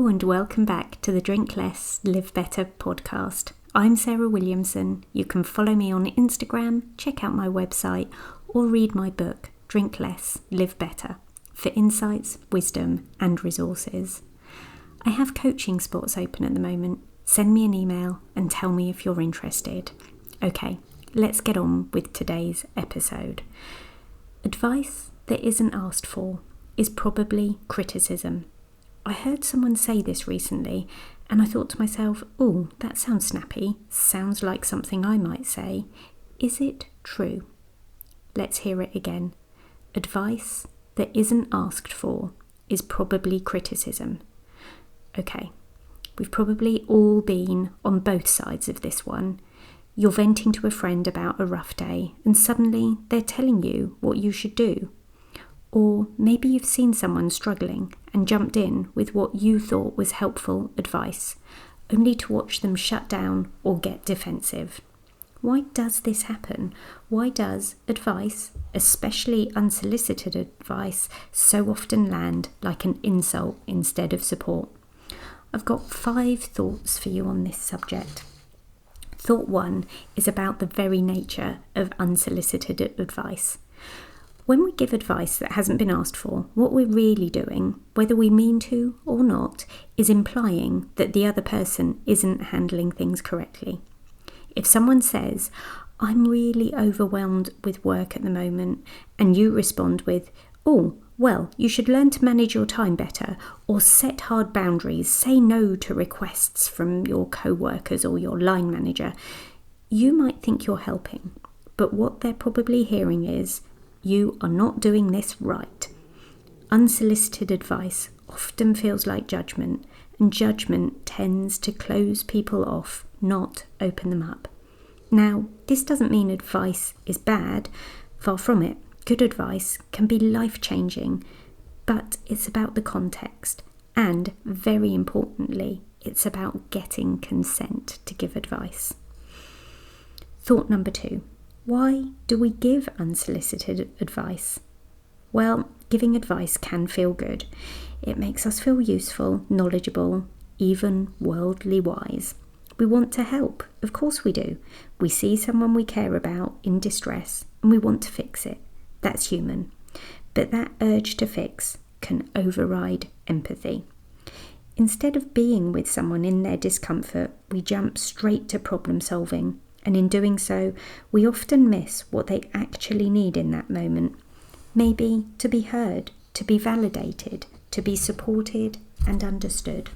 Hello and welcome back to the Drink Less, Live Better podcast. I'm Sarah Williamson. You can follow me on Instagram, check out my website, or read my book, Drink Less, Live Better, for insights, wisdom, and resources. I have coaching spots open at the moment. Send me an email and tell me if you're interested. Okay, let's get on with today's episode. Advice that isn't asked for is probably criticism. I heard someone say this recently and I thought to myself, oh, that sounds snappy, sounds like something I might say. Is it true? Let's hear it again. Advice that isn't asked for is probably criticism. Okay, we've probably all been on both sides of this one. You're venting to a friend about a rough day and suddenly they're telling you what you should do. Or maybe you've seen someone struggling and jumped in with what you thought was helpful advice, only to watch them shut down or get defensive. Why does this happen? Why does advice, especially unsolicited advice, so often land like an insult instead of support? I've got 5 thoughts for you on this subject. Thought 1 is about the very nature of unsolicited advice. When we give advice that hasn't been asked for, what we're really doing, whether we mean to or not, is implying that the other person isn't handling things correctly. If someone says, I'm really overwhelmed with work at the moment, and you respond with, oh, well, you should learn to manage your time better, or set hard boundaries, say no to requests from your co-workers or your line manager, you might think you're helping. But what they're probably hearing is, you are not doing this right. Unsolicited advice often feels like judgment, and judgment tends to close people off, not open them up. Now, this doesn't mean advice is bad, far from it. Good advice can be life-changing, but it's about the context, and very importantly, it's about getting consent to give advice. Thought number 2. Why do we give unsolicited advice? Well, giving advice can feel good. It makes us feel useful, knowledgeable, even worldly wise. We want to help, of course we do. We see someone we care about in distress and we want to fix it. That's human. But that urge to fix can override empathy. Instead of being with someone in their discomfort, we jump straight to problem solving. And in doing so, we often miss what they actually need in that moment. Maybe to be heard, to be validated, to be supported and understood.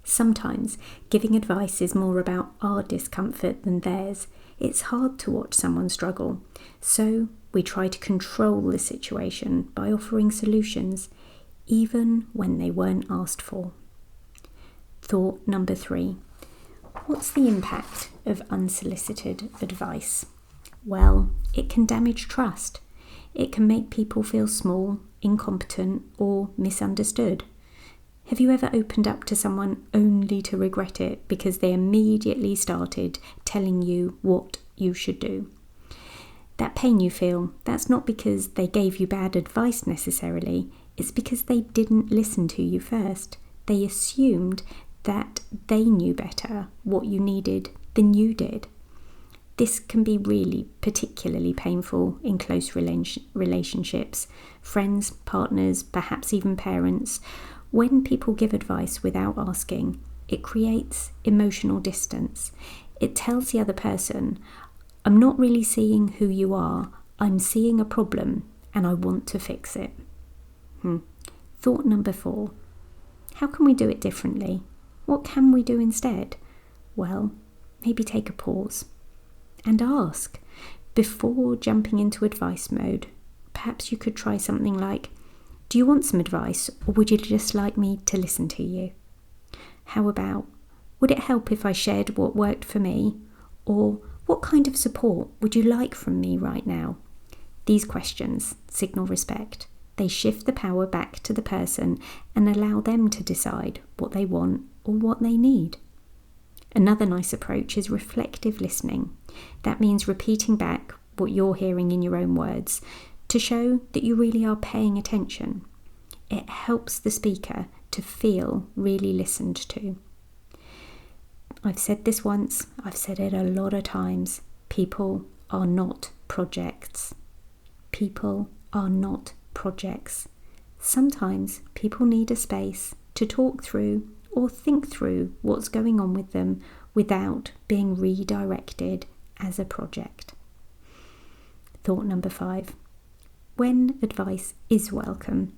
Sometimes giving advice is more about our discomfort than theirs. It's hard to watch someone struggle. So we try to control the situation by offering solutions, even when they weren't asked for. Thought number 3. What's the impact of unsolicited advice? Well, it can damage trust. It can make people feel small, incompetent, or misunderstood. Have you ever opened up to someone only to regret it because they immediately started telling you what you should do? That pain you feel, that's not because they gave you bad advice necessarily. It's because they didn't listen to you first. They assumed that they knew better what you needed than you did. This can be really particularly painful in close relationships, friends, partners, perhaps even parents. When people give advice without asking, it creates emotional distance. It tells the other person, I'm not really seeing who you are, I'm seeing a problem and I want to fix it. Thought number 4. How can we do it differently? What can we do instead? Well, maybe take a pause and ask. Before jumping into advice mode, perhaps you could try something like, do you want some advice or would you just like me to listen to you? How about, would it help if I shared what worked for me? Or what kind of support would you like from me right now? These questions signal respect. They shift the power back to the person and allow them to decide what they want or what they need. Another nice approach is reflective listening. That means repeating back what you're hearing in your own words to show that you really are paying attention. It helps the speaker to feel really listened to. I've said this once, I've said it a lot of times. People are not projects. People are not projects. Sometimes people need a space to talk through or think through what's going on with them without being redirected as a project. Thought number 5. When advice is welcome.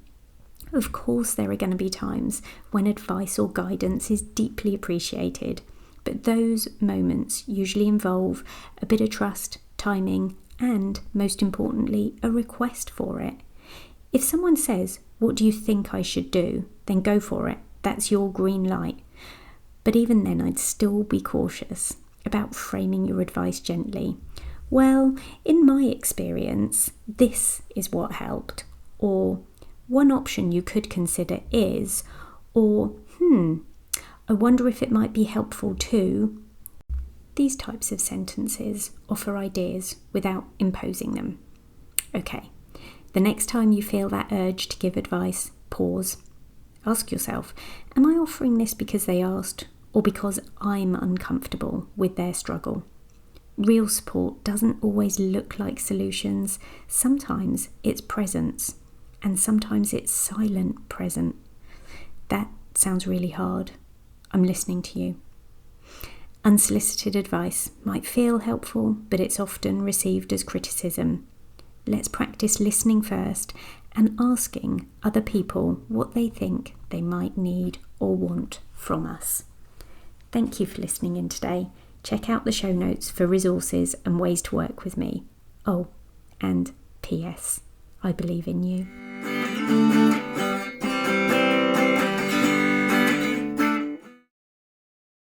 Of course, there are going to be times when advice or guidance is deeply appreciated, but those moments usually involve a bit of trust, timing, and, most importantly, a request for it. If someone says, "What do you think I should do?" then go for it. That's your green light. But even then, I'd still be cautious about framing your advice gently. "Well, in my experience, this is what helped," or "One option you could consider is," or "I wonder if it might be helpful too." These types of sentences offer ideas without imposing them. Okay, the next time you feel that urge to give advice, pause. Ask yourself, am I offering this because they asked, or because I'm uncomfortable with their struggle? Real support doesn't always look like solutions. Sometimes it's presence, and sometimes it's silent present. That sounds really hard. I'm listening to you. Unsolicited advice might feel helpful, but it's often received as criticism. Let's practice listening first and asking other people what they think they might need or want from us. Thank you for listening in today. Check out the show notes for resources and ways to work with me. Oh, and P.S. I believe in you.